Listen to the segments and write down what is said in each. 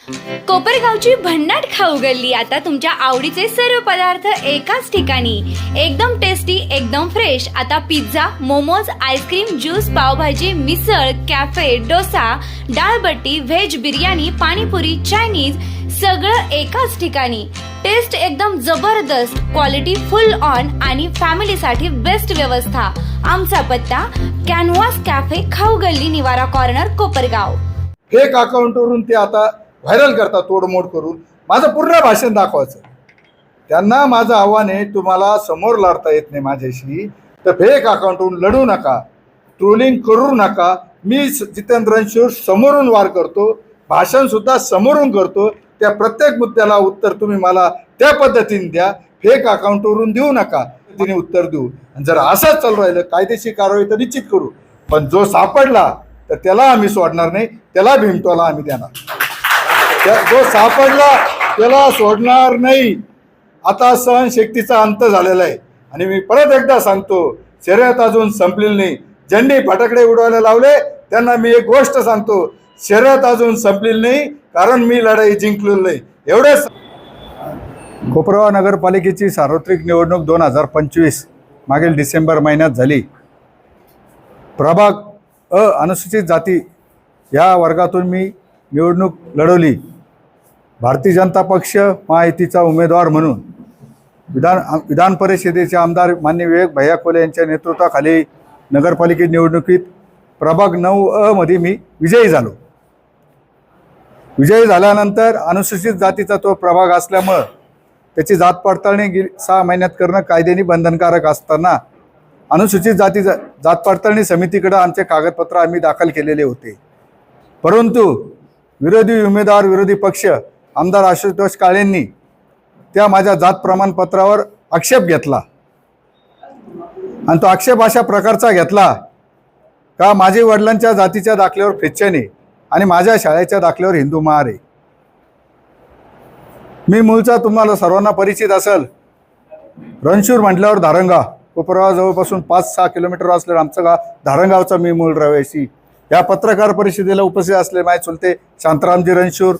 कोपरगावची भन्नाट खाऊ गल्ली आता तुमच्या आवडीचे सर्व पदार्थ एकाच ठिकाणी, एकदम टेस्टी, एकदम फ्रेश। आता pizza, momos, ice cream, juice, pav bhaji, misal, cafe, dosa, dal baati, veg biryani, panipuri, Chinese सगळं एकाच ठिकाणी। टेस्ट एकदम जबरदस्त, क्वालिटी फुल ऑन आणि फॅमिलीसाठी बेस्ट व्यवस्था। आमचा पत्ता कॅनव्हास कॅफे, खाऊ गल्ली, निवारा कॉर्नर, कोपरगाव। फेक अकाउंटवरून ते आता व्हायरल करतात तोडमोड करून। माझं पूर्ण भाषण दाखवायचं त्यांना। माझं आव्हान आहे, तुम्हाला समोर लढता येत नाही माझ्याशी तर फेक अकाउंटवरून लढू नका, ट्रोलिंग करू नका। मी जितेंद्र रणशूर समोरून वार करतो, भाषण सुद्धा समोरून करतो। त्या प्रत्येक मुद्द्याला उत्तर तुम्ही मला त्या पद्धतीने द्या, फेक अकाउंटवरून देऊ नका। तिने उत्तर देऊ, आणि जर असंच चालू राहिलं कायदेशीर कारवाई तर निश्चित करू, पण जो सापडला तर त्याला आम्ही सोडणार नाही, त्याला भिमटोला आम्ही देणार। जो सापडला त्याला सोडणार नाही। आता सहनशक्तीचा अंत झालेला आहे, आणि मी परत एकदा सांगतो, शर्यत अजून संपलेली नाही। ज्यांनी फटाकडे उडवायला लावले त्यांना मी एक गोष्ट सांगतो, शर्यत अजून संपलेली नाही, कारण मी लढाई जिंकलेली नाही। एवढेच। कोपरगाव नगरपालिकेची सार्वत्रिक निवडणूक 2025 मागील डिसेंबर महिन्यात झाली। प्रभाग अनुसूचित जाती या वर्गातून मी निवडणूक लढवली। भारतीय जनता पक्ष महायुतीचा उमेदवार म्हणून विधान परिषदेचे आमदार माननीय विवेक भैया कोले यांच्या नेतृत्वाखाली नगरपालिका निवडणुकीत प्रभाग 9 मध्ये मी विजयी झालो। विजयी झाल्यानंतर अनुसूचित जातीचा तो प्रभाग असल्यामुळं त्याची जात पडताळणी 6 महिन्यात करणं कायद्याने बंधनकारक असताना अनुसूचित जाती जात पडताळणी समितीकडे आमचे कागदपत्र आम्ही दाखल केलेले होते। परंतु विरोधी उमेदवार, विरोधी पक्ष आमदार आशुतोष काळेंनी त्या माझ्या जात प्रमाणपत्रावर आक्षेप घेतला, आणि तो आक्षेप अशा प्रकारचा घेतला का माझे वडिलांच्या जातीच्या दाखल्यावर ख्रिश्चन आहे आणि माझ्या शाळेच्या दाखल्यावर हिंदू महार आहे। मी मूळचा तुम्हाला सर्वांना परिचित असेल, रणशूर म्हटल्यावर धारणगाव, कोपरगाव जवळपासून 5-6 किलोमीटर असलेलं आमचं गाव धारणगावचा मी मूळ रहिवासी। या पत्रकार परिषदेला उपस्थित असले माझे चुलते शांतारामजी रणशूर,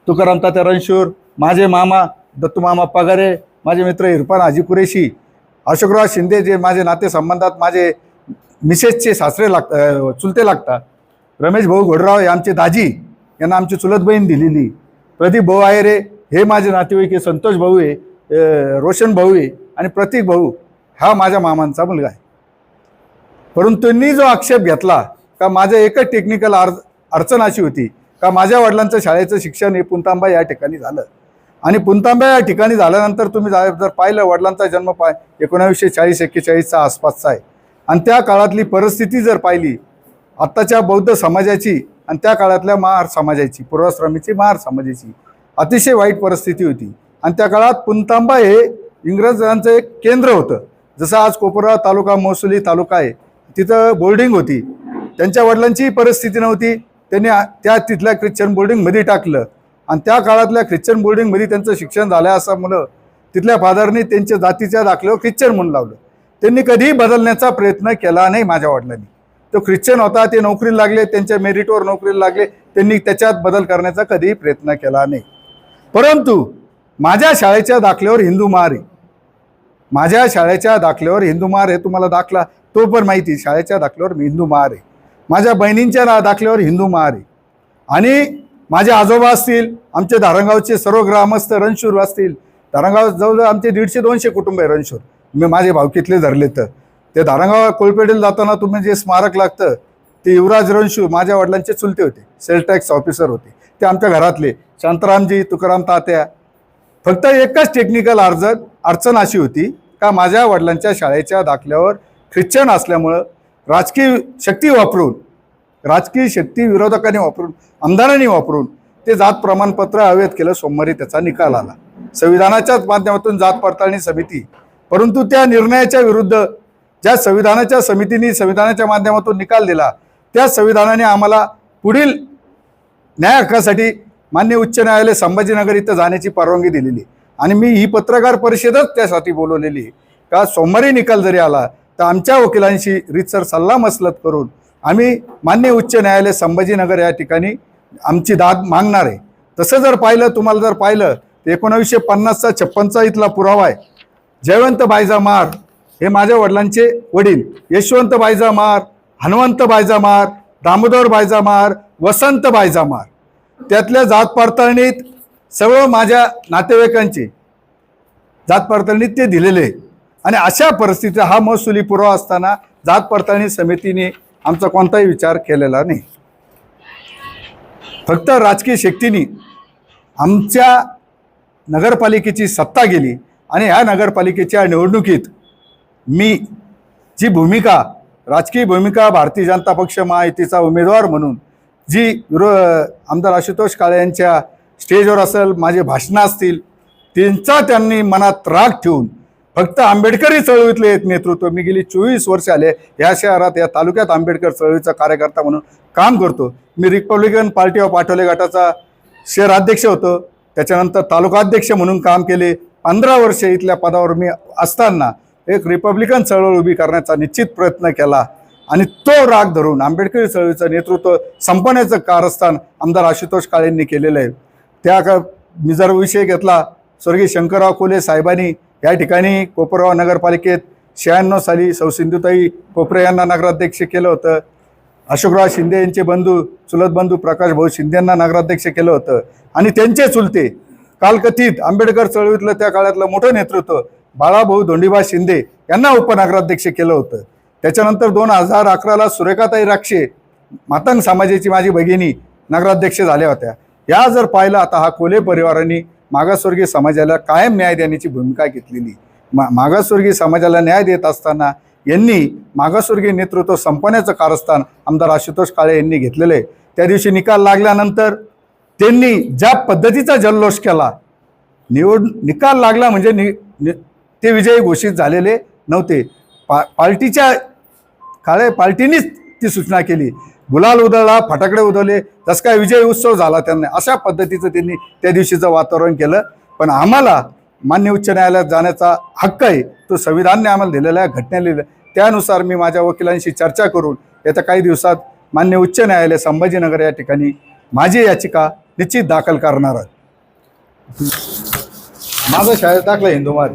तुकाराम तात्या रणशूर, माझे मामा दत्तू मामा पगारे, माझे मित्र इरफान हाजी कुरेशी, अशोकराव शिंदे जे माझे नातेसंबंधात माझे मिसेसचे सासरे चुलते लागतात, रमेश भाऊ घोडराव हे आमचे दाजी, यांना आमची चुलत बहीण दिलेली, प्रदीप भाऊ आयरे हे माझे नातेवाईक आहे, संतोष भाऊ आहे, रोशन भाऊ आहे, आणि प्रतीक भाऊ हा माझ्या मामांचा मुलगा आहे। परंतु त्यांनी जो आक्षेप घेतला का माझं एकच टेक्निकल अडचण अशी होती का माझ्या वडिलांचं शाळेचं शिक्षण हे पुंतांबा या ठिकाणी झालं, आणि पुंतांबा या ठिकाणी झाल्यानंतर तुम्ही जर पाहिलं वडिलांचा जन्म 1940-41 आसपासचा आहे, आणि त्या काळातली परिस्थिती जर पाहिली आत्ताच्या बौद्ध समाजाची आणि त्या काळातल्या महार समाजाची, पूर्वाश्रमीची महार समाजाची अतिशय वाईट परिस्थिती होती। आणि त्या काळात पुंतांबा हे इंग्रजांचं एक केंद्र होतं। जसं आज कोपरगाव तालुका महसुली तालुका आहे, तिथं बोर्डिंग होती। त्यांच्या वडिलांची परिस्थिती नव्हती, त्यांनी त्या तिथल्या ख्रिश्चन बोर्डिंगमध्ये टाकलं, आणि त्या काळातल्या ख्रिश्चन बोर्डिंगमध्ये त्यांचं शिक्षण झालं असल्यामुळं तिथल्या फादरनी त्यांच्या जातीच्या दाखल्यावर ख्रिश्चन म्हणून लावलं। त्यांनी कधीही बदलण्याचा प्रयत्न केला नाही माझ्या वडिलांनी। तो ख्रिश्चन होता, ते नोकरीला लागले, त्यांच्या मेरिटवर नोकरीला लागले, त्यांनी त्याच्यात बदल करण्याचा कधीही प्रयत्न केला नाही। परंतु माझ्या शाळेच्या दाखल्यावर हिंदू महार आहे, माझ्या शाळेच्या दाखल्यावर हिंदू महार आहे, तुम्हाला दाखला तो पण माहिती, शाळेच्या दाखल्यावर हिंदू महार आहे, माझ्या बहिणींच्या दाखल्यावर हिंदू महार आहे, आणि माझे आजोबा असतील, आमचे धारणगावचे सर्व ग्रामस्थ रणशूर असतील, धारणगाव जवळजवळ आमचे 150-200 कुटुंब आहे रणशूर, मी माझे भावकीतले धरले तर ते धारणगाव कोळपेडीला जाताना तुम्ही जे स्मारक लागतं ते युवराज रणशूर माझ्या वडिलांचे चुलते होते, सेल टॅक्स ऑफिसर होते, ते आमच्या घरातले शांतारामजी, तुकाराम तात्या। फक्त एकच टेक्निकल अडचण अशी होती का माझ्या वडिलांच्या शाळेच्या दाखल्यावर ख्रिश्चन असल्यामुळं राजकीय शक्ती विरोधकांनी वापरून, आमदारांनी वापरून ते जात प्रमाणपत्र अवैध केलं। सोमवारी त्याचा निकाल आला संविधानाच्याच माध्यमातून जात पडताळणी समिती, परंतु त्या निर्णयाच्या विरुद्ध ज्या संविधानाच्या समितीने संविधानाच्या माध्यमातून निकाल दिला त्या संविधानाने आम्हाला पुढील न्याय हक्कासाठी मान्य उच्च न्यायालय संभाजीनगर इथं जाण्याची परवानगी दिलेली, आणि मी ही पत्रकार परिषदच त्यासाठी बोलवलेली का सोमवारी निकाल जरी आला तर आमच्या वकिलांशी रीतसर सल्ला मसलत करून आम्ही मान्य उच्च न्यायालय संभाजीनगर या ठिकाणी आमची दाद मागणार आहे। तसं जर पाहिलं, तुम्हाला जर पाहिलं, 1950चा 56चा इथला पुरावा आहे. जयवंत बायजा मार हे माझ्या वडिलांचे वडील, यशवंत बायजा मार, हनुमंत बायजा मार, दामोदर बायजा मार, वसंत बायजा मार, त्यातल्या जात पडताळणीत सर्व माझ्या नातेवाईकांची जात पडताळणीत ते दिलेले. आणि अशा परिस्थितीत हा महसुली पुरावा असताना जात पडताळणी समितीने आमचा कोणताही विचार केलेला नाही. फक्त राजकीय शक्तीने आमच्या नगरपालिकेची सत्ता गेली आणि ह्या नगरपालिकेच्या निवडणुकीत मी जी भूमिका, राजकीय भूमिका, भारतीय जनता पक्ष महायुतीचा उमेदवार म्हणून जी आमदार आशुतोष काळे यांच्या स्टेजवर असेल, माझे भाषणं असतील, त्यांचा त्यांनी मनात राग ठेवून फक्त आंबेडकरी चळवळीतले एक नेतृत्व, मी गेली 24 वर्ष आले या शहरात, या तालुक्यात आंबेडकर चळवळीचा कार्यकर्ता म्हणून काम करतो. मी रिपब्लिकन पार्टी ऑफ आठवले गटाचा शहराध्यक्ष होतो, त्याच्यानंतर तालुकाध्यक्ष म्हणून काम केले. 15 वर्ष इथल्या पदावर मी असताना एक रिपब्लिकन चळवळ उभी करण्याचा निश्चित प्रयत्न केला आणि तो राग धरून आंबेडकरी चळवळीचं नेतृत्व संपवण्याचं कारस्थान आमदार आशुतोष काळेंनी केलेलं आहे. मी जर विषय घेतला, स्वर्गीय शंकरराव कोल्हे साहेबांनी या ठिकाणी कोपरगाव नगरपालिकेत 96 साली सौ सिंधुताई कोपरे यांना नगराध्यक्ष केलं होतं. अशोकराव शिंदे यांचे बंधू, चुलत बंधू प्रकाश भाऊ शिंदे यांना नगराध्यक्ष केलं होतं. आणि त्यांचे चुलते कालकथित आंबेडकर चळवळीतलं त्या काळातलं मोठं नेतृत्व बाळाभाऊ धोंडीबा शिंदे यांना उपनगराध्यक्ष केलं होतं. त्याच्यानंतर 2011ला सुरेखाताई राक्षे मातंग समाजाची माझी भगिनी नगराध्यक्ष झाल्या होत्या. या जर पाहिलं, आता हा कोल्हे परिवारांनी मागासवर्गीय समाजाला कायम न्याय देण्याची भूमिका घेतलेली. मागासवर्गीय समाजाला न्याय देत असताना यांनी मागासवर्गीय नेतृत्व संपवण्याचं कारस्थान आमदार आशुतोष काळे यांनी घेतलेलं आहे. त्या दिवशी निकाल लागल्यानंतर त्यांनी ज्या पद्धतीचा जल्लोष केला, निकाल लागला म्हणजे ते विजयी घोषित झालेले नव्हते. पार्टीनीच ती सूचना केली, गुलाल उधळला, फटाकडे उधळले, जसं काय विजय उत्सव झाला त्यांनी, अशा पद्धतीचं त्यांनी त्या दिवशीचं वातावरण केलं. पण आम्हाला मान्य उच्च न्यायालयात जाण्याचा हक्क आहे, तो संविधानाने आम्हाला दिलेला आहे, घटनेला लिहिलं. त्यानुसार मी माझ्या वकिलांशी चर्चा करून येत्या काही दिवसात मान्य उच्च न्यायालय संभाजीनगर या ठिकाणी माझी याचिका निश्चित दाखल करणार आहे. माझा शाळेत दाखला हिंदुमारी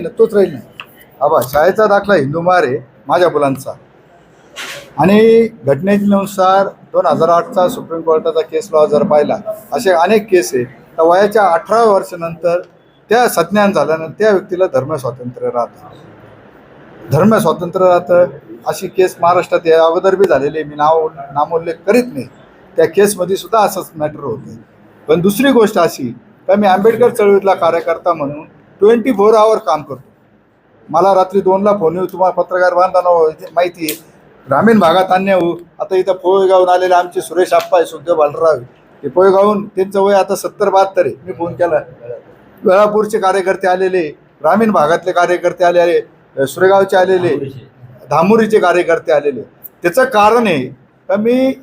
तोच राहील ना आबा, शाळेचा दाखला हिंदुमार आहे माझ्या मुलांचा. आणि घटनेनुसार 2008चा सुप्रीम कोर्टाचा केस लॉ जर पाहिला, असे अनेक केस आहे, तर वयाच्या 18 वर्षानंतर त्या सज्ञान झाल्यानंतर त्या व्यक्तीला धर्मस्वातंत्र्य राहतं. अशी केस महाराष्ट्रात या अगोदर बी झालेली, मी नामोल्लेख करीत नाही. त्या केसमध्ये सुद्धा असंच मॅटर होतं. पण दुसरी गोष्ट अशी का मी आंबेडकर चळवळीतला कार्यकर्ता म्हणून 24 आवर काम करतो. मला रात्री 2ला फोन येऊ, तुम्हाला पत्रकार बांधवांना माहिती आहे, ग्रामीण भागात अन्याय होऊ. आता इथं पोहेगावून आलेले आमचे सुरेश आप्पा आहे, सुखदेव बालराव, ते पोहेगावून, त्यांचं वय आता 70-72 आहे. मी फोन केला, वेळापूरचे कार्यकर्ते आलेले, ग्रामीण भागातले कार्यकर्ते आलेले, सुरेगावचे आलेले, धामुरीचे कार्यकर्ते आलेले. त्याचं कारण आहे का मी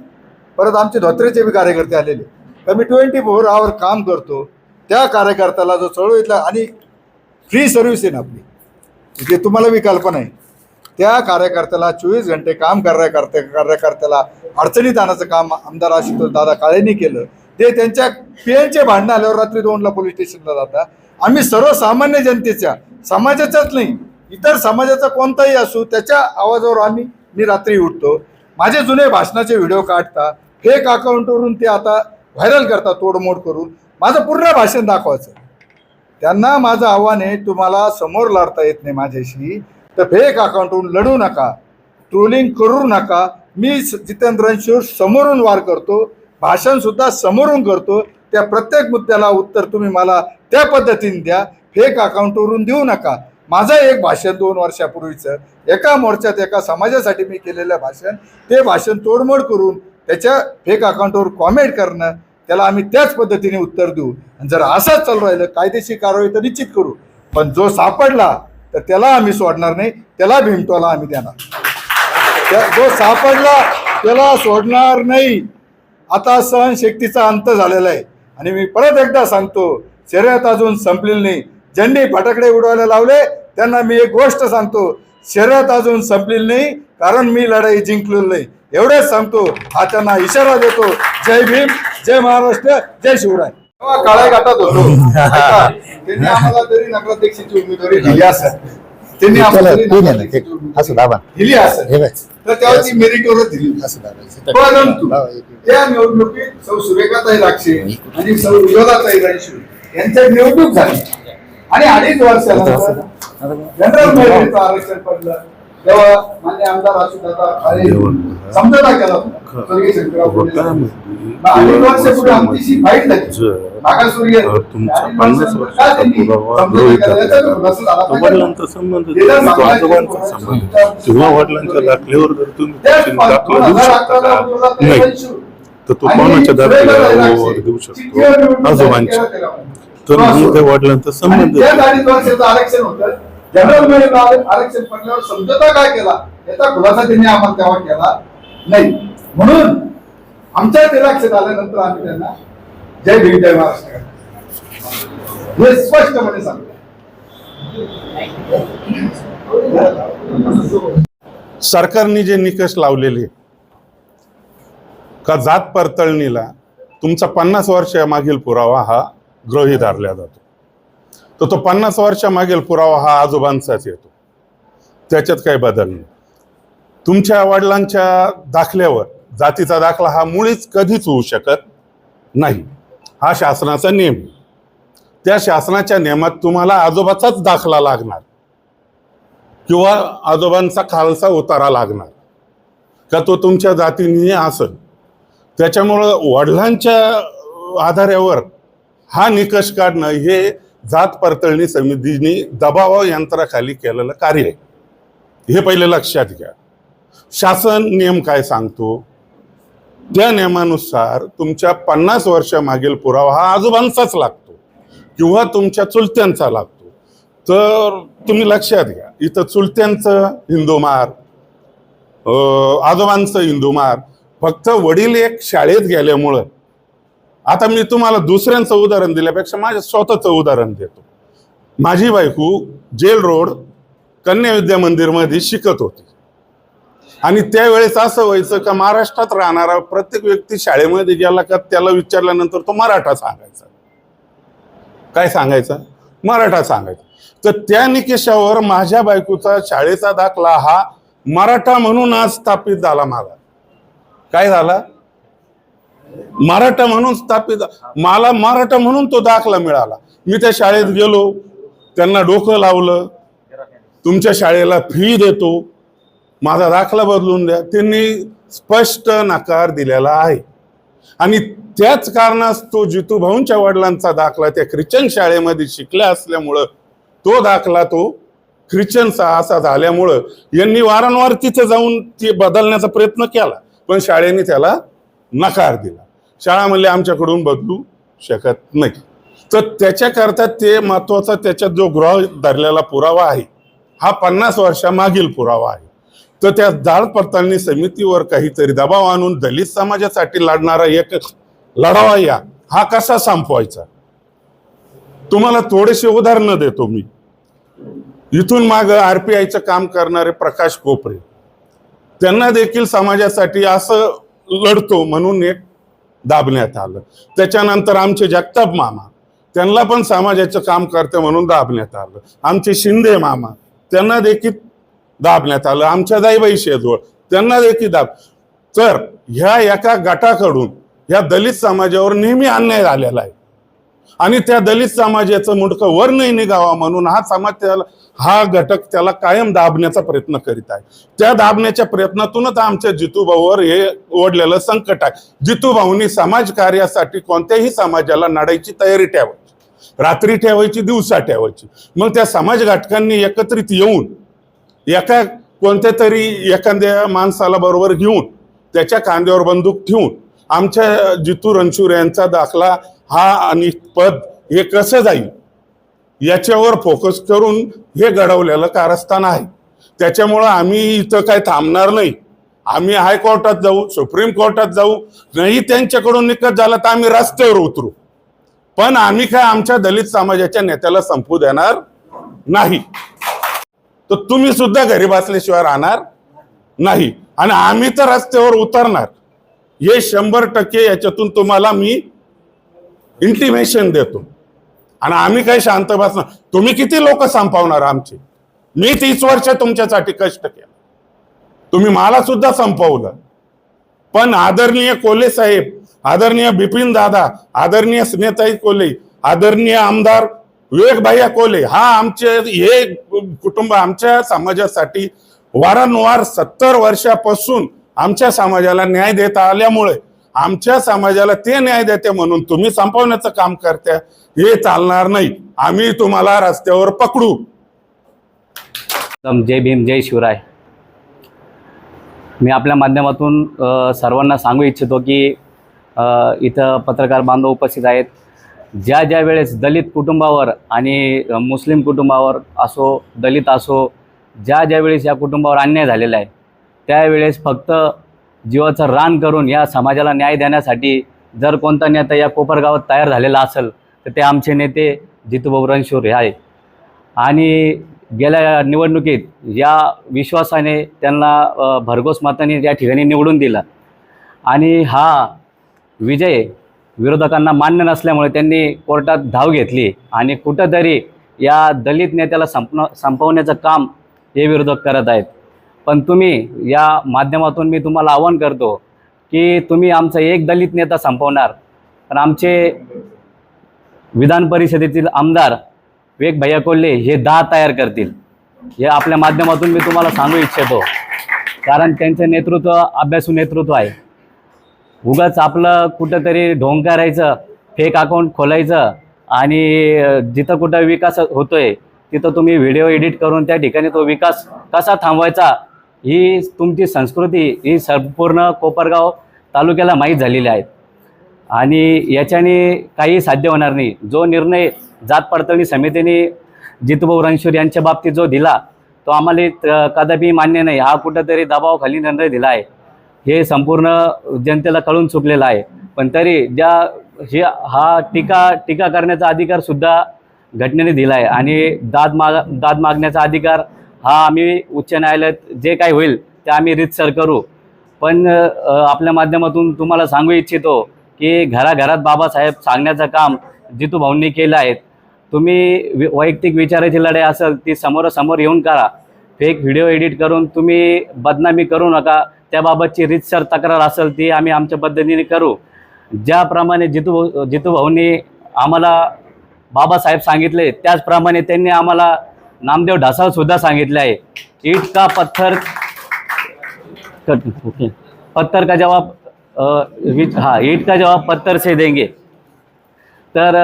परत आमचे धोत्रेचे बी कार्यकर्ते आलेले, का मी 24 आवर काम करतो. त्या कार्यकर्त्याला जो चळवळीतला आणि फ्री सर्व्हिस आहे ना आपली, जे तुम्हाला बी कल्पना आहे, त्या कार्यकर्त्याला 24 घंटे काम कार्यकर्त्याला अडचणीत आणण्याचं काम आमदार आशुतोष दादा काळेंनी केलं. ते त्यांच्या पीएनचे भांडणं आल्यावर रात्री 2ला पोलीस स्टेशनला जातात. आम्ही सर्वसामान्य जनतेच्या, समाजाच्याच नाही, इतर समाजाचा कोणताही असू, त्याच्या आवाजावर मी रात्री उठतो. माझे जुने भाषणाचे व्हिडिओ काढता, फेक अकाउंटवरून ते आता व्हायरल करतात तोडमोड करून. माझं पूर्ण भाषण दाखवायचं. त्यांना माझं आव्हान आहे, तुम्हाला समोर लढता येत नाही माझ्याशी, तर फेक अकाउंटवरून लढू नका, ट्रोलिंग करू नका. मी जितेंद्र रणशूर समोरून वार करतो, भाषणसुद्धा समोरून करतो. त्या प्रत्येक मुद्द्याला उत्तर तुम्ही मला त्या पद्धतीने द्या, फेक अकाउंटवरून देऊ नका. माझं एक भाषण 2 वर्षापूर्वीचं एका मोर्चात एका समाजासाठी मी केलेलं भाषण, ते भाषण तोडमोड करून त्याच्या फेक अकाउंटवर कॉमेंट करणं, त्याला आम्ही त्याच पद्धतीने उत्तर देऊ. आणि जर असंच चालू राहिलं, कायदेशीर कारवाई तर निश्चित करू, पण जो सापडला तर त्याला आम्ही सोडणार नाही, त्याला भीमटोला आम्ही देणार. जो सापडला त्याला सोडणार नाही. आता सहनशक्तीचा अंत झालेला आहे. आणि मी परत एकदा सांगतो, शर्यत अजून संपलेली नाही. ज्यांनी फटाकडे उडवायला लावले त्यांना मी एक गोष्ट सांगतो, शर्यत अजून संपलेली नाही, कारण मी लढाई जिंकलेली नाही. एवढंच सांगतो, हा त्यांना इशारा देतो. जय भीम, जय महाराष्ट्र, जय शिवराय. तेव्हा काळ्या घाटात होतो. ऐका, त्यांनी आम्हाला तरी नगराध्यक्षाची उमेदवारी दिली असेल, त्यांनी आम्हाला तरी नगराध्यक्षाची उमेदवारी दिली असेल, तर तेव्हा ती मेरिटवरच दिली. परंतु त्या निवडणुकीत सौ सुरेखाताई राक्षे आणि सौ विनोदाताई रणशूर यांच्या निवडणूक झाली आणि 2.5 वर्षानंतर जनरल महिलेचं आरक्षण पडलं. तेव्हा मान्य आमदार अशोकदादा समझोता केला होता स्वर्गीय शंकरराव फुले. 2.5 वर्षापूर्वी आमची फाईट झाली. मागासवर्गीय वडिलांचा संबंध आजोबांचा संबंध किंवा वडिलांच्या दाखल्यावर जर तुम्ही दाखला देऊ शकता नाही, तर तो कोणाच्या दाखल्यावर देऊ शकतो? आजोबांच्या. तर मग त्या वडिलांचा संबंध. 2.5 वर्षाचं आरक्षण होतं. जनरल महिला आरक्षण पडल्यावर समझोता काय केला याचा खुलासा त्यांनी आम्हाला तेव्हा केला नाही. म्हणून आमच्या ते लक्षात आल्यानंतर आम्ही त्यांना जय भीम, जय महाराष्ट्र हे स्पष्टपणे सांगतो. सरकारने जे निकष लावलेले का जात पडताळणीला तुमचा 50 वर्षामागील पुरावा हा गृहीत धरला जातो, तर तो 50 वर्षामागील पुरावा हा आजोबांचाच येतो. त्याच्यात काही बदल नाही. तुमच्या वडिलांच्या दाखल्यावर जातीचा दाखला हा मुळीच कधीच होऊ शकत नाही. हा शासनाचा नियम. त्या शासनाच्या नियमात तुम्हाला आजोबाचाच दाखला लागणार किंवा आजोबांचा खालसा उतारा लागणार का तो तुमच्या जातीने असेल. त्याच्यामुळं वडिलांच्या आधारावर हा निकष काढणं हे जात पडताळणी समितीने दबाव यंत्राखाली केलेलं कार्य आहे. हे पहिले लक्षात घ्या. शासन नियम काय सांगतो त्या नियमानुसार तुमच्या 50 वर्षामागील पुरावा हा आजोबांचाच लागतो किंवा तुमच्या चुलत्यांचा लागतो. तर तुम्ही लक्षात घ्या, इथं चुलत्यांचं हिंदुमार, आजोबांचं हिंदुमार, फक्त वडील एक शाळेत गेल्यामुळं. आता मी तुम्हाला दुसऱ्यांचं उदाहरण दिल्यापेक्षा माझ्या स्वतःचं उदाहरण देतो. माझी बायको जेल रोड कन्या विद्या मंदिरमध्ये शिकत होती आणि त्यावेळेस असं व्हायचं का महाराष्ट्रात राहणारा प्रत्येक व्यक्ती शाळेमध्ये गेला का त्याला विचारल्यानंतर तो मराठा सांगायचा. काय सांगायचा? मराठा सांगायचा. तर त्या निकषावर माझ्या बायकोचा शाळेचा दाखला हा मराठा म्हणून आज स्थापित झाला. माझा काय झाला? मराठा म्हणून स्थापित. मला मराठा म्हणून तो दाखला मिळाला. मी त्या शाळेत गेलो, त्यांना डोकं लावलं, तुमच्या शाळेला फी देतो, माझा दाखला बदलून द्या. त्यांनी स्पष्ट नकार दिलेला आहे. आणि त्याच कारणास तो जितूभाऊंच्या वडिलांचा दाखला त्या ख्रिश्चन शाळेमध्ये शिकल्या असल्यामुळं तो दाखला तो ख्रिश्चनचा असा झाल्यामुळं यांनी वारंवार तिथे जाऊन ते बदलण्याचा प्रयत्न केला, पण शाळेने त्याला नकार दिला. शाळा म्हणले आमच्याकडून बदलू शकत नाही. तर त्याच्याकरता ते महत्वाचा त्याच्यात जो गृहीत धरलेला पुरावा आहे हा 50 वर्षामागील पुरावा आहे. तर त्या जात पडताळणी समितीवर काहीतरी दबाव आणून दलित समाजासाठी लढणारा एक लढावा या हा कसा संपवायचा? तुम्हाला थोडेसे उदाहरणं देतो मी. इथून माग RPIचं काम करणारे प्रकाश कोपरे, त्यांना देखील समाजासाठी असं लढतो म्हणून एक दाबण्यात आलं. त्याच्यानंतर आमचे जगताप मामा, त्यांना पण समाजाचं काम करते म्हणून दाबण्यात आलं. आमचे शिंदे मामा, त्यांना देखील दाबण्यात आलं. आमच्या दाईबाई शेजवळ, त्यांना देखील दाब. तर ह्या एका गटाकडून ह्या दलित समाजावर नेहमी अन्याय झालेला आहे आणि त्या दलित समाजाचं मुंडकं वर नाही निघावा म्हणून हा समाज त्याला, हा घटक त्याला कायम दाबण्याचा प्रयत्न करीत आहे. त्या दाबण्याच्या प्रयत्नातूनच आमच्या जितूभाऊवर हे ओढलेलं संकट आहे. जितूभाऊंनी समाज कार्यासाठी कोणत्याही समाजाला लढायची तयारी ठेवायची, रात्री ठेवायची, दिवसा ठेवायची. मग त्या समाज घटकांनी एकत्रित येऊन एका कोणत्या तरी एखाद्या माणसाला बरोबर घेऊन त्याच्या खांद्यावर बंदूक ठेवून आमच्या जितू रणशूर यांचा दाखला हा आणि पद हे कसं जाईल याच्यावर फोकस करून हे घडवलेलं कारस्थान आहे. त्याच्यामुळं आम्ही इथं काय थांबणार नाही. आम्ही हायकोर्टात जाऊ, सुप्रीम कोर्टात जाऊ, नाही त्यांच्याकडून निकाल झाला तर आम्ही रस्त्यावर उतरू, पण आम्ही काय आमच्या दलित समाजाच्या नेत्याला संपू देणार नाही. तर तुम्ही सुद्धा घरी बसल्याशिवाय राहणार नाही आणि आम्ही तर रस्त्यावर उतरणार, हे 100% याच्यातून तुम्हाला मी इंटिमेशन देतो. आणि आम्ही काही शांत बसणार. तुम्ही किती लोक संपवणार आमचे? मी 30 वर्ष तुमच्यासाठी कष्ट केलं, तुम्ही मला सुद्धा संपवलं. पण आदरणीय कोल्हे साहेब, आदरणीय बिपिन दादा, आदरणीय स्नेहताई कोल्हे, आदरणीय आमदार विवेक भैया कोल्हे, हा आमचे हे कुटुंब आमच्या समाजासाठी वारंवार 70 वर्षापासून आमच्या समाजाला न्याय देता आल्यामुळे आमच्या समाजाला ते न्याय देते म्हणून तुम्ही संपवण्याचं काम करता, हे चालणार नाही. आम्ही तुम्हाला रस्त्यावर पकडू. जय भीम, जय शिवराय. मी आपल्या माध्यमातून सर्वांना सांगू इच्छितो की इथं पत्रकार बांधव उपस्थित आहेत. ज्या ज्या वेळेस दलित कुटुंबावर आणि मुस्लिम कुटुंबावर असो, दलित असो, ज्या ज्या वेळेस या कुटुंबावर अन्याय झालेला आहे, त्यावेळेस फक्त जीवाचं रान करून या समाजाला न्याय देण्यासाठी जर कोणता नेता या कोपरगावात तयार झालेला असेल तर ते आमचे नेते जितूभाऊ रणशूर हे आहे. आणि गेल्या निवडणुकीत या विश्वासाने त्यांना भरघोस मताने या ठिकाणी निवडून दिला आणि हा विजय विरोधकांना मान्य नसल्यामुळे त्यांनी कोर्टात धाव घेतली आणि कुठंतरी या दलित नेत्याला संपवण्याचं काम हे विरोधक करत आहेत. पण तुम्ही या माध्यमातून मी तुम्हाला आवाहन करतो की तुम्ही आमचा एक दलित नेता संपवणार, पण आमचे विधान परिषदेतील आमदार विवेक भैया कोल्हे हे 10 तयार करतील. हे आपल्या माध्यमातून मी तुम्हाला सांगू इच्छितो, कारण त्यांचं नेतृत्व अभ्यासू नेतृत्व आहे. उगाच आपलं कुठंतरी ढोंग करायचं, फेक अकाउंट खोलायचं आणि जिथं कुठं विकास होतोय तिथं तुम्ही व्हिडिओ एडिट करून त्या ठिकाणी तो विकास कसा थांबवायचा ही तुमची संस्कृती ही संपूर्ण कोपरगाव तालुक्याला माहीत झालेली आहे. आणि याच्याने काही साध्य होणार नाही. जो निर्णय जात पडताळणी समितीने जितूभाऊ रणशूर यांच्या बाबतीत जो दिला तो आम्हाला कदापि मान्य नाही. हा कुठंतरी दबावाखाली निर्णय दिला आहे, हे संपूर्ण जनतेला कळून चुकलेलं आहे. पण तरी हा टीका करण्याचा अधिकारसुद्धा घटनेने दिला आहे आणि दाद मागण्याचा अधिकार हा आम्ही उच्च न्यायालयात जे काही होईल ते आम्ही रीतसर करू. पण आपल्या माध्यमातून तुम्हाला सांगू इच्छितो की घराघरात बाबासाहेब सांगण्याचं काम जितूभाऊंनी केलं आहे. तुम्ही वैयक्तिक विचाराची लढाई असेल ती समोरासमोर येऊन करा. फेक व्हिडिओ एडिट करून तुम्ही बदनामी करू नका. त्याबाबतची रीतसर तक्रार असेल ती आम्ही आमच्या पद्धतीने करू. ज्याप्रमाणे जितूभाऊंनी आम्हाला बाबासाहेब सांगितले त्याचप्रमाणे त्यांनी आम्हाला नामदेव ढसाळसुद्धा सांगितले आहे. ईट का पत्थर का जवाब ईट का जवाब पत्थर से देंगे. तर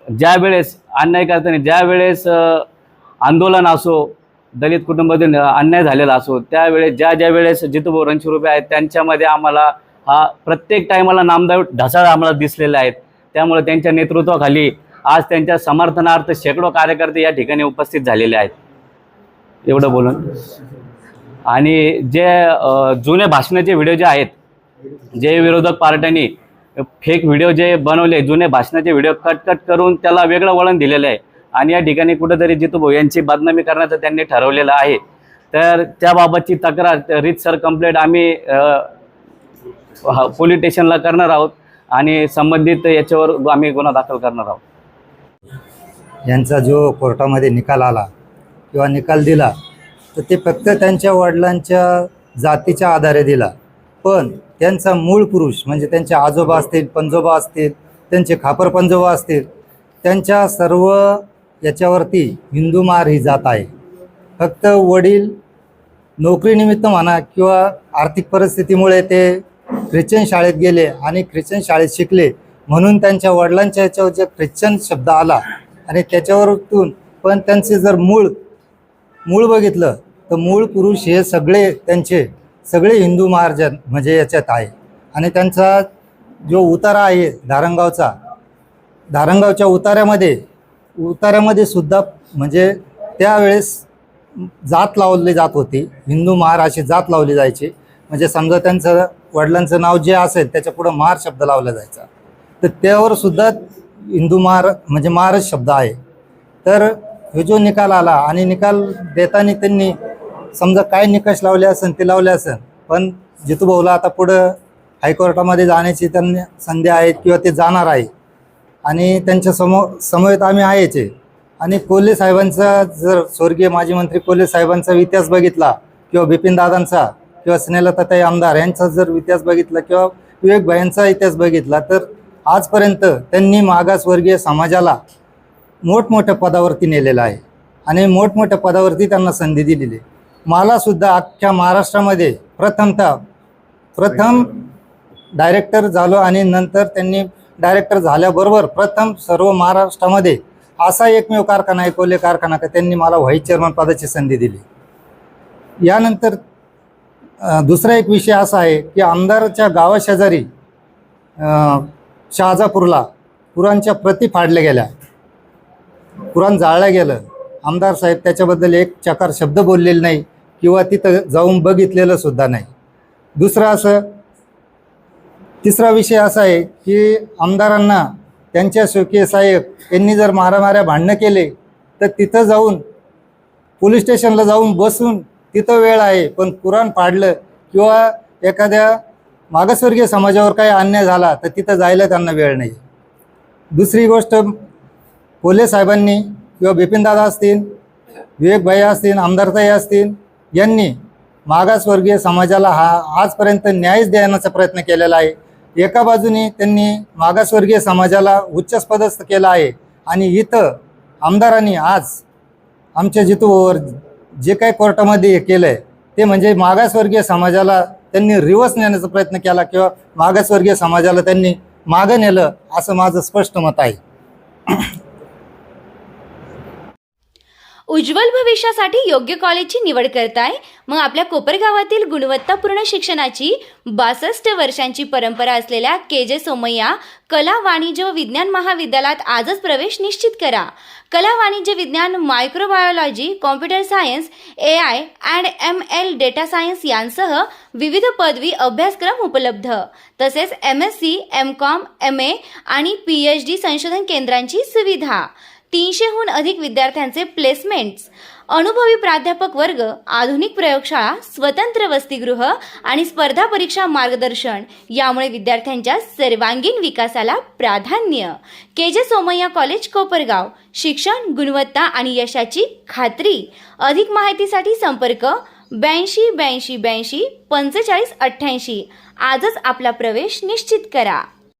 ज्या वेळेस अन्याय करताना, ज्या वेळेस आंदोलन असो, दलित कुटुंबातील अन्याय झालेला असो, त्यावेळेस ज्या वेळेस जितूभाऊ रणशूर उभे आहेत त्यांच्यामध्ये आम्हाला हा प्रत्येक टायमाला नामदेव ढसाळ आम्हाला दिसलेले आहेत. त्यामुळे त्यांच्या नेतृत्वाखाली आज त्यांच्या समर्थनार्थ शेकडो कार्यकर्ते या ठिकाणी उपस्थित झालेले आहेत. एवढं बोलून आणि जे जुने भाषणाचे व्हिडिओ जे आहेत, जे विरोधक पार्ट्यांनी फेक व्हिडिओ जे बनवले, जुने भाषणाचे व्हिडिओ कट करून त्याला वेगळं वळण दिलेलं आहे आणि या ठिकाणी कुठंतरी जितूभाऊ यांची बदनामी करण्याचं त्यांनी ठरवलेलं आहे. तर त्याबाबतची तक्रार रीतसर कंप्लेंट आम्ही पोलीस स्टेशनला करणार आहोत आणि संबंधित याच्यावर आम्ही गुन्हा दाखल करणार आहोत. यांचा जो कोर्टामध्ये निकाल आला किंवा निकाल दिला तर ते फक्त त्यांच्या वडिलांच्या जातीच्या आधारे दिला. पण त्यांचा मूळ पुरुष म्हणजे त्यांचे आजोबा असतील, पंजोबा असतील, त्यांचे खापर पंजोबा असतील, त्यांच्या सर्व याच्यावरती हिंदू महार ही जात आहे. फक्त वडील नोकरीनिमित्त म्हणा किंवा आर्थिक परिस्थितीमुळे ते ख्रिश्चन शाळेत गेले आणि ख्रिश्चन शाळेत शिकले म्हणून त्यांच्या वडिलांच्या याच्यावर जे ख्रिश्चन शब्द आला आणि त्याच्यावरून पण त्यांचे जर मूळ बघितलं तर मूळ पुरुष हे त्यांचे सगळे हिंदू महाजन म्हणजे याच्यात आहे. आणि त्यांचा जो उतारा आहे धारणगावच्या उतार्यामध्ये सुद्धा म्हणजे त्यावेळेस जात लावली जात होती, हिंदू महार अशी जात लावली जायची. म्हणजे समजा त्यांचं वडिलांचं नाव जे असेल त्याच्या पुढं महार शब्द लावला जायचा, तर त्यावर सुद्धा हिंदू महार म्हणजे महारच शब्द आहे. तर हे जो निकाल आला आणि निकाल देताना त्यांनी समजा काय निकष लावले असेल ते लावले असेल, पण जितूभाऊला आता पुढं हायकोर्टामध्ये जाण्याची त्यांनी संधी आहे किंवा ते जाणार आहे आणि त्यांच्या समवेत आम्ही आहेच आहे. आणि कोल्हे साहेबांचा जर स्वर्गीय माजी मंत्री कोल्हे साहेबांचा इतिहास बघितला किंवा बिपिनदादांचा किंवा स्नेहलताताई आमदार यांचा जर इतिहास बघितला किंवा विवेकभाईंचा इतिहास बघितला तर आजपर्यंत त्यांनी मागासवर्गीय समाजाला मोठमोठ्या पदावरती नेलेलं आहे आणि मोठमोठ्या पदावरती त्यांना संधी दिलेली आहे. मलासुद्धा अख्ख्या महाराष्ट्रामध्ये प्रथम डायरेक्टर झालो आणि नंतर त्यांनी डायरेक्टर झाल्याबरोबर प्रथम सर्व महाराष्ट्रामध्ये असा एकमेव कारखाना आहे कोल्हे कारखाना का त्यांनी मला व्हाईस चेअरमन पदाची संधी दिली. यानंतर दुसरा एक विषय असा आहे की आमदाराच्या गावाशेजारी शहाजापूरला कुराणच्या प्रती फाडल्या गेल्या, कुराण जाळलं गेलं. आमदार साहेब त्याच्याबद्दल एक चकार शब्द बोललेले नाही किंवा तिथं जाऊन बघितलेलं सुद्धा नाही. तिसरा विषय असा आहे की आमदारांना त्यांच्या स्वकीय सहाय्यक यांनी जर मारामाऱ्या भांडणं केले तर तिथं जाऊन पोलीस स्टेशनला जाऊन बसून तिथं वेळ आहे, पण कुराण फाडलं किंवा एखाद्या मागासवर्गीय समाजावर काही अन्याय झाला तर तिथं जायला त्यांना वेळ नाही. दुसरी गोष्ट, कोल्हे साहेबांनी किंवा बिपिनदादा असतील, विवेकभाई असतील, आमदारताई असतील यांनी मागासवर्गीय समाजाला आजपर्यंत न्यायच देण्याचा प्रयत्न केलेला आहे. एका बाजूने त्यांनी मागासवर्गीय समाजाला उच्चपदस्थ केलं आहे आणि इथं आमदारांनी आज आमच्या जितूवर जे काही कोर्टामध्ये केलं आहे ते म्हणजे मागासवर्गीय समाजाला त्यांनी रिव्हर्स नेण्याचा प्रयत्न केला किंवा मागासवर्गीय समाजाला त्यांनी मागं नेलं असं माझं स्पष्ट मत आहे. उज्ज्वल भविष्यासाठी योग्य कॉलेजची निवड करताय? मग आपल्या कोपरगावातील गुणवत्तापूर्ण शिक्षणाची 62 वर्षांची परंपरा असलेल्या KJ सोमय्या कला वाणिज्य व विज्ञान महाविद्यालयात आजच प्रवेश निश्चित करा. कला वाणिज्य विज्ञान, microbiology, computer science, AI and ML, data science यांसह विविध पदवी अभ्यासक्रम उपलब्ध. तसेच MSc, MCOM, MA आणि PhD संशोधन केंद्रांची सुविधा. 300हून अधिक विद्यार्थ्यांचे प्लेसमेंट्स, अनुभवी प्राध्यापक वर्ग, आधुनिक प्रयोगशाळा, स्वतंत्र वसतिगृह आणि स्पर्धा परीक्षा मार्गदर्शन यामुळे विद्यार्थ्यांच्या सर्वांगीण विकासाला प्राधान्य. KJ Somaiya college, Kopargaon. शिक्षण, गुणवत्ता आणि यशाची खात्री. अधिक माहितीसाठी संपर्क 82 82 82 45 88. आजच आपला प्रवेश निश्चित करा.